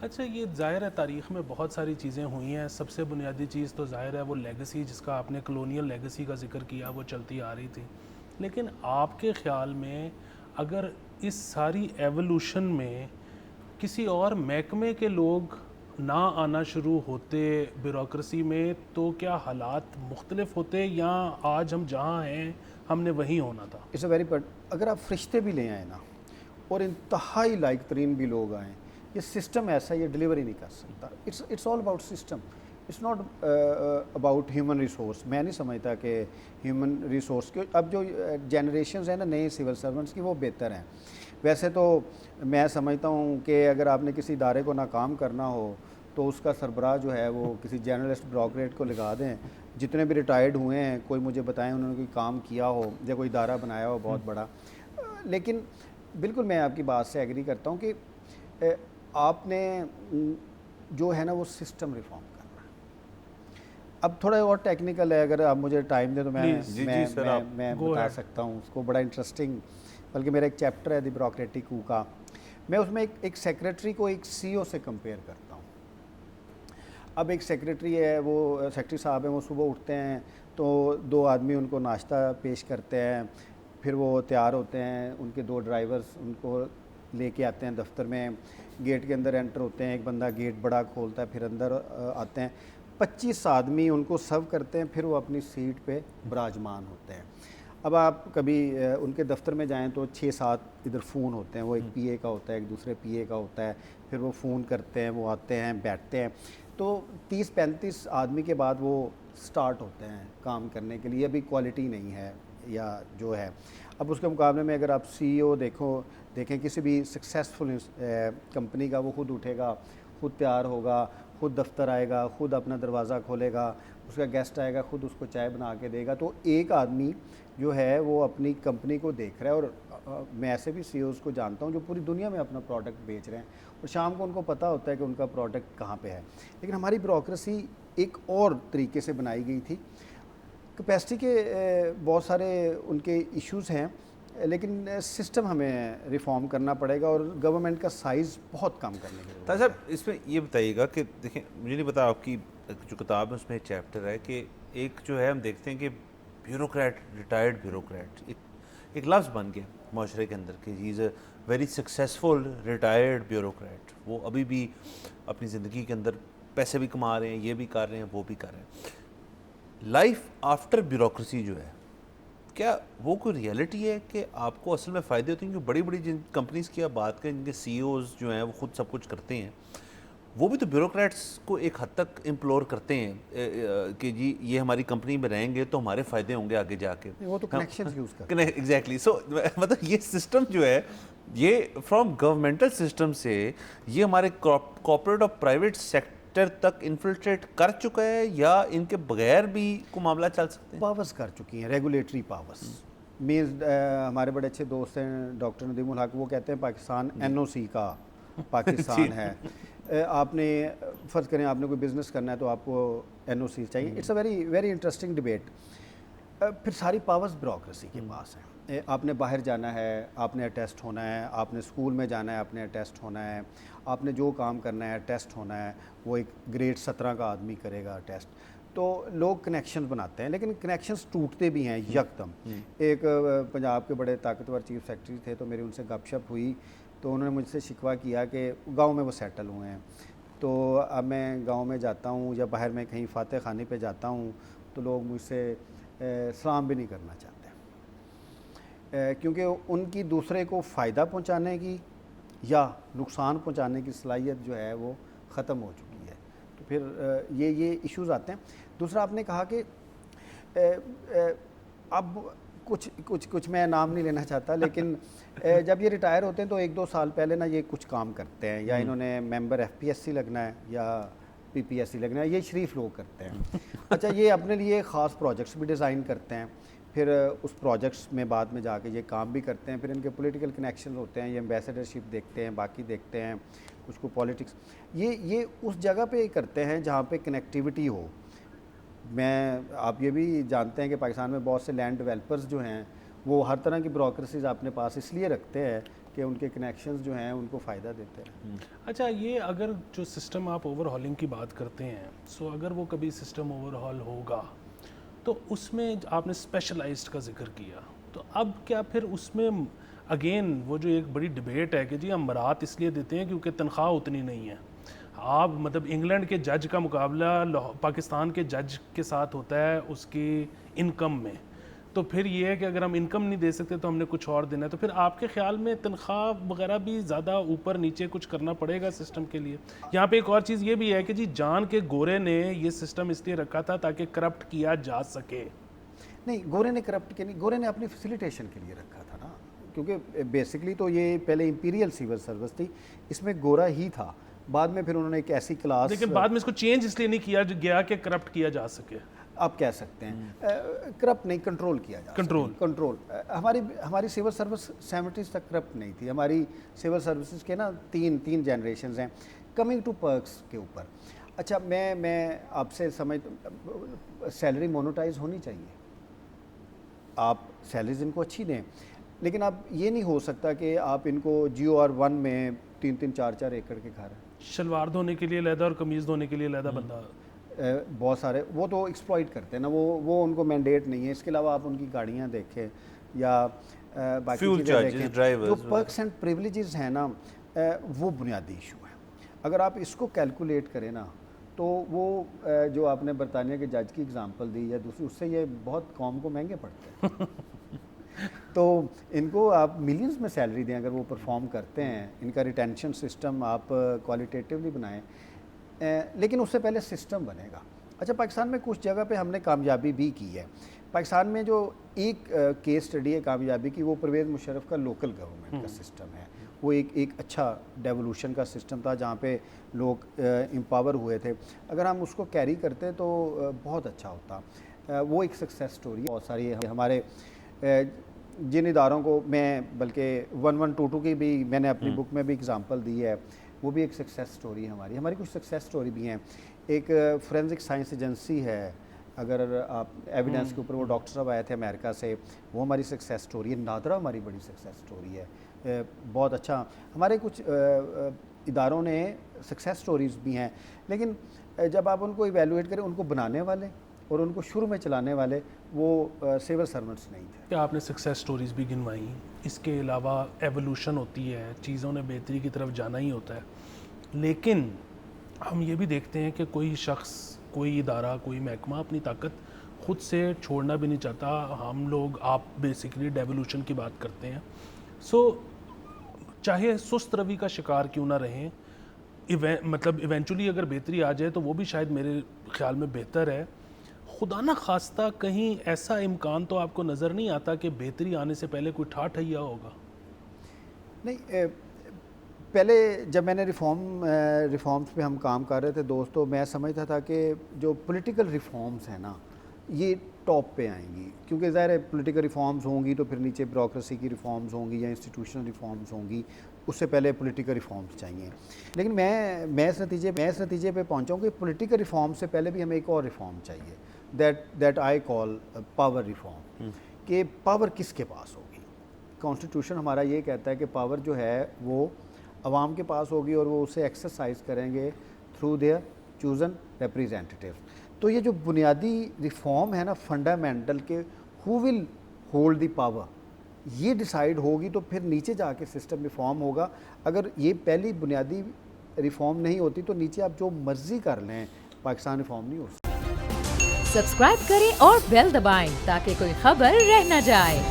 اچھا، یہ ظاہر ہے تاریخ میں بہت ساری چیزیں ہوئی ہیں. سب سے بنیادی چیز تو ظاہر ہے وہ لیگسی، جس کا آپ نے کلونیل لیگسی کا ذکر کیا، وہ چلتی آ رہی تھی. لیکن آپ کے خیال میں اگر اس ساری ایولوشن میں کسی اور محکمے کے لوگ نہ آنا شروع ہوتے بیوروکریسی میں، تو کیا حالات مختلف ہوتے، یا آج ہم جہاں ہیں ہم نے وہیں ہونا تھا؟ اٹس اے ویری اگر آپ فرشتے بھی لے آئیں نا اور انتہائی لائق ترین بھی لوگ آئیں، یہ سسٹم ایسا یہ ڈلیور ہی نہیں کر سکتا. It's all about system. It's not about human resource. میں نہیں سمجھتا کہ ہیومن ریسورس کے اب جو جنریشنز ہیں نا نئے سول سرونٹس کی، وہ بہتر ہیں. ویسے تو میں سمجھتا ہوں کہ اگر آپ نے کسی ادارے کو ناکام کرنا ہو تو اس کا سربراہ جو ہے وہ کسی جرنلسٹ بیوروکریٹ کو لگا دیں. جتنے بھی ریٹائرڈ ہوئے ہیں کوئی مجھے بتائیں انہوں نے کوئی کام کیا ہو یا کوئی ادارہ بنایا ہو بہت بڑا. لیکن بالکل میں آپ کی بات سے ایگری کرتا ہوں کہ آپ نے جو ہے نا وہ سسٹم ریفارم کرنا ہے. اب تھوڑا اور ٹیکنیکل ہے، اگر آپ مجھے ٹائم دیں تو میں بتا سکتا ہوں اس کو. بڑا انٹرسٹنگ، بلکہ میرا ایک چیپٹر ہے دی بیوروکریٹک کو کا. میں اس میں ایک سیکریٹری کو ایک سی او سے کمپیئر کرتا ہوں. اب ایک سیکریٹری ہے، وہ سیکریٹری صاحب ہیں، وہ صبح اٹھتے ہیں تو دو آدمی ان کو ناشتہ پیش کرتے ہیں، پھر وہ تیار ہوتے ہیں، ان کے دو ڈرائیورز ان کو لے کے آتے ہیں دفتر میں. گیٹ کے اندر انٹر ہوتے ہیں، ایک بندہ گیٹ بڑا کھولتا ہے، پھر اندر آتے ہیں. 25 آدمی ان کو سرو کرتے ہیں، پھر وہ اپنی سیٹ پہ براجمان ہوتے ہیں. اب آپ کبھی ان کے دفتر میں جائیں تو 6-7 ادھر فون ہوتے ہیں، وہ ایک پی اے کا ہوتا ہے، ایک دوسرے پی اے کا ہوتا ہے، پھر وہ فون کرتے ہیں، وہ آتے ہیں، بیٹھتے ہیں. تو 30-35 آدمی کے بعد وہ سٹارٹ ہوتے ہیں کام کرنے کے لیے. ابھی کوالٹی نہیں ہے یا جو ہے. اب اس کے مقابلے میں اگر آپ سی ای او دیکھیں کسی بھی سکسیزفل کمپنی کا، وہ خود اٹھے گا، خود تیار ہوگا، خود دفتر آئے گا، خود اپنا دروازہ کھولے گا، اس کا گیسٹ آئے گا، خود اس کو چائے بنا کے دے گا. تو ایک آدمی جو ہے وہ اپنی کمپنی کو دیکھ رہا ہے. اور میں ایسے بھی سی اوز کو جانتا ہوں جو پوری دنیا میں اپنا پروڈکٹ بیچ رہے ہیں، اور شام کو ان کو پتہ ہوتا ہے کہ ان کا پروڈکٹ کہاں پہ ہے. لیکن ہماری بیوروکریسی ایک اور طریقے سے بنائی گئی تھی. کیپیسٹی کے بہت سارے ان کے ایشوز ہیں، لیکن سسٹم ہمیں ریفارم کرنا پڑے گا، اور گورنمنٹ کا سائز بہت کم کرنے کی ضرورت ہے. صاحب اس میں یہ بتائیے گا کہ دیکھیں، مجھے نہیں پتا آپ کی جو کتاب ہے اس میں ایک چیپٹر ہے کہ ایک جو ہے ہم دیکھتے ہیں کہ بیوروکریٹ، ریٹائرڈ بیوروکریٹ ایک لفظ بن گیا معاشرے کے اندر کہ he is a very successful retired bureaucrat. وہ ابھی بھی اپنی زندگی کے اندر پیسے بھی کما رہے ہیں، یہ بھی کر رہے ہیں، وہ بھی کر رہے ہیں. لائف آفٹر بیوروکریسی جو ہے، کیا وہ کوئی ریئلٹی ہے کہ آپ کو اصل میں فائدے ہوتے ہیں؟ کہ بڑی بڑی جن کمپنیز کی آپ بات کریں، جن کے سی اوز جو ہیں وہ خود سب کچھ کرتے ہیں، وہ بھی تو بیوروکریٹس کو ایک حد تک امپلور کرتے ہیں کہ جی یہ ہماری کمپنی میں رہیں گے تو ہمارے فائدے ہوں گے آگے جا کے. وہ تو کنیکشنز یوز کرتے ہیں. ایگزیکٹلی. سو مطلب یہ سسٹم جو ہے یہ فرام گورنمنٹل سسٹم سے یہ ہمارے کارپوریٹ اور پرائیویٹ سیکٹر تک انفلٹریٹ کر چکا ہے، یا ان کے بغیر بھی کوئی معاملہ چل سکتے ہیں؟ پاورز کر چکی ہیں، ریگولیٹری پاورز. مینز ہمارے بڑے اچھے دوست ہیں ڈاکٹر ندیم الحق، وہ کہتے ہیں پاکستان این او سی کا پاکستان ہے. آپ نے فرض کریں آپ نے کوئی بزنس کرنا ہے تو آپ کو این او سی چاہیے. It's a very very interesting debate. پھر ساری پاورز بیوروکریسی کے پاس ہیں. آپ نے باہر جانا ہے، آپ نے اٹیسٹ ہونا ہے، آپ نے اسکول میں جانا ہے، آپ نے اٹیسٹ ہونا ہے، آپ نے جو کام کرنا ہے ٹیسٹ ہونا ہے. وہ ایک گریڈ 17 کا آدمی کرے گا ٹیسٹ. تو لوگ کنیکشنز بناتے ہیں، لیکن کنیکشنز ٹوٹتے بھی ہیں یکدم. ایک پنجاب کے بڑے طاقتور چیف سیکرٹری تھے، تو میری ان سے گپ شپ ہوئی تو انہوں نے مجھ سے شکوہ کیا کہ گاؤں میں وہ سیٹل ہوئے ہیں. تو اب میں گاؤں میں جاتا ہوں یا باہر میں کہیں فاتح خانے پہ جاتا ہوں تو لوگ مجھ سے سلام بھی نہیں کرنا چاہتے، کیونکہ ان کی دوسرے کو فائدہ پہنچانے کی یا نقصان پہنچانے کی صلاحیت جو ہے وہ ختم ہو چکی ہے. تو پھر یہ ایشوز آتے ہیں. دوسرا آپ نے کہا کہ اب کچھ میں نام نہیں لینا چاہتا، لیکن جب یہ ریٹائر ہوتے ہیں تو 1-2 سال پہلے نا یہ کچھ کام کرتے ہیں، یا انہوں نے ممبر ایف پی ایس سی لگنا ہے یا پی پی ایس سی لگنا ہے. یہ شریف لوگ کرتے ہیں. اچھا، یہ اپنے لیے خاص پروجیکٹس بھی ڈیزائن کرتے ہیں، پھر اس پروجیکٹس میں بعد میں جا کے یہ کام بھی کرتے ہیں. پھر ان کے پولیٹیکل کنیکشن ہوتے ہیں، یہ ایمبیسڈرشپ دیکھتے ہیں، باقی دیکھتے ہیں، کچھ کو پالیٹکس. یہ اس جگہ پہ کرتے ہیں جہاں پہ کنیکٹیوٹی ہو. آپ یہ بھی جانتے ہیں کہ پاکستان میں بہت سے لینڈ ڈیولپرز جو ہیں وہ ہر طرح کی بیوروکریسیز اپنے پاس اس لیے رکھتے ہیں کہ ان کے کنیکشنز جو ہیں ان کو فائدہ دیتے ہیں. اچھا یہ اگر جو سسٹم آپ اوور ہالنگ کی بات کرتے ہیں سو اگر وہ کبھی سسٹم اوور ہال ہوگا تو اس میں آپ نے اسپیشلائزڈ کا ذکر کیا تو اب کیا پھر اس میں اگین وہ جو ایک بڑی ڈبیٹ ہے کہ جی ہم برات اس لیے دیتے ہیں کیونکہ تنخواہ اتنی نہیں ہے. آپ مطلب انگلینڈ کے جج کا مقابلہ پاکستان کے جج کے ساتھ ہوتا ہے اس کی انکم میں, تو پھر یہ ہے کہ اگر ہم انکم نہیں دے سکتے تو ہم نے کچھ اور دینا ہے, تو پھر آپ کے خیال میں تنخواہ وغیرہ بھی زیادہ اوپر نیچے کچھ کرنا پڑے گا سسٹم کے لیے. یہاں پہ ایک اور چیز یہ بھی ہے کہ جی جان کے گورے نے یہ سسٹم اس لیے رکھا تھا تاکہ کرپٹ کیا جا سکے. نہیں, گورے نے کرپٹ کے نہیں, گورے نے اپنی فیسیلیٹیشن کے لیے رکھا تھا نا, کیونکہ بیسکلی تو یہ پہلے امپیریل سول سروس تھی, اس میں گورا ہی تھا. بعد میں پھر انہوں نے ایک ایسی کلاس, لیکن بعد میں اس کو چینج اس لیے نہیں کیا گیا کہ کرپٹ کیا جا سکے. آپ کہہ سکتے ہیں کرپٹ نہیں, کنٹرول کیا جا کنٹرول. ہماری سول سروس 70s تک کرپٹ نہیں تھی. ہماری سول سروسز کے نا تین جنریشنز ہیں. کمنگ ٹو پرکس کے اوپر, اچھا میں آپ سے سیلری مونوٹائز ہونی چاہیے, آپ سیلریز ان کو اچھی دیں, لیکن اب یہ نہیں ہو سکتا کہ آپ ان کو GOR1 میں 3-4 ایکڑ کے گھر ہیں, شلوار دھونے کے لیے علیحدہ اور قمیض دھونے کے لیے علیحدہ بندہ, بہت سارے وہ تو ایکسپلائٹ کرتے ہیں نا, وہ ان کو مینڈیٹ نہیں ہے. اس کے علاوہ آپ ان کی گاڑیاں دیکھیں یا باقی چیزیں دیکھیں, جو پرکس اینڈ پریولیجز ہیں نا وہ بنیادی ایشو ہے. اگر آپ اس کو کیلکولیٹ کریں نا تو وہ جو آپ نے برطانیہ کے جج کی اگزامپل دی یا دوسری, اس سے یہ بہت قوم کو مہنگے پڑتے ہیں. تو ان کو آپ ملینز میں سیلری دیں اگر وہ پرفارم کرتے ہیں. ان کا ریٹینشن سسٹم آپ کوالٹیٹیولی بنائیں, لیکن اس سے پہلے سسٹم بنے گا. اچھا, پاکستان میں کچھ جگہ پہ ہم نے کامیابی بھی کی ہے. پاکستان میں جو ایک کیس اسٹڈی ہے کامیابی کی, وہ پرویز مشرف کا لوکل گورنمنٹ کا سسٹم ہے. وہ ایک اچھا ڈیولوشن کا سسٹم تھا جہاں پہ لوگ امپاور ہوئے تھے. اگر ہم اس کو کیری کرتے تو بہت اچھا ہوتا. وہ ایک سکسیس سٹوری ہے. بہت ساری ہمارے جن اداروں کو میں بلکہ 1122 کی بھی میں نے اپنی بک میں بھی اگزامپل دی ہے, وہ بھی ایک سکسیس سٹوری ہے ہماری کچھ سکسیس سٹوری بھی ہیں. ایک فورینزک سائنس ایجنسی ہے, اگر آپ ایویڈنس کے اوپر, وہ ڈاکٹر صاحب آئے تھے امریکہ سے, وہ ہماری سکسیس سٹوری ہے. نادرا ہماری بڑی سکسیس سٹوری ہے. بہت اچھا ہمارے کچھ اداروں نے سکسیس سٹوریز بھی ہیں, لیکن جب آپ ان کو ایویلویٹ کریں, ان کو بنانے والے اور ان کو شروع میں چلانے والے وہ سول سرونٹس نہیں تھے. کہ آپ نے سکسیس سٹوریز بھی گنوائیں, اس کے علاوہ ایوولوشن ہوتی ہے, چیزوں نے بہتری کی طرف جانا ہی ہوتا ہے, لیکن ہم یہ بھی دیکھتے ہیں کہ کوئی شخص, کوئی ادارہ, کوئی محکمہ اپنی طاقت خود سے چھوڑنا بھی نہیں چاہتا. ہم لوگ, آپ بیسیکلی ڈیولوشن کی بات کرتے ہیں, سو چاہے سست روی کا شکار کیوں نہ رہیں, مطلب ایونچولی اگر بہتری آ جائے تو وہ بھی شاید میرے خیال میں بہتر ہے. خدا نہ خواستہ کہیں ایسا امکان تو آپ کو نظر نہیں آتا کہ بہتری آنے سے پہلے کوئی ٹھہیا ہوگا؟ نہیں, پہلے جب میں نے ریفارمز پہ ہم کام کر رہے تھے دوستو, میں سمجھتا تھا کہ جو پولیٹیکل ریفارمز ہیں نا یہ ٹاپ پہ آئیں گی, کیونکہ ظاہر ہے پولیٹیکل ریفارمز ہوں گی تو پھر نیچے بیوروکریسی کی ریفارمز ہوں گی یا انسٹیٹیوشنل ریفارمز ہوں گی, اس سے پہلے پولیٹیکل ریفارمز چاہیے. لیکن میں اس نتیجے پہ پہنچا ہوں کہ پولیٹیکل ریفارم سے پہلے بھی ہمیں ایک اور ریفارم چاہیے, that I call power reform, کہ پاور کس کے پاس ہوگی. کانسٹیٹیوشن ہمارا یہ کہتا ہے کہ پاور جو ہے وہ عوام کے پاس ہوگی اور وہ اسے ایکسرسائز کریں گے تھرو دیئر چوزن ریپریزنٹیو. تو یہ جو بنیادی ریفارم ہے نا فنڈامنٹل کے, ہو ول ہولڈ دی پاور, یہ ڈیسائیڈ ہوگی تو پھر نیچے جا کے سسٹم ریفارم ہوگا. اگر یہ پہلی بنیادی ریفارم نہیں ہوتی تو نیچے آپ جو مرضی کر لیں, پاکستان ریفارم نہیں ہو سکتا. سبسکرائب کریں اور بیل دبائیں تاکہ کوئی خبر رہ نہ جائے.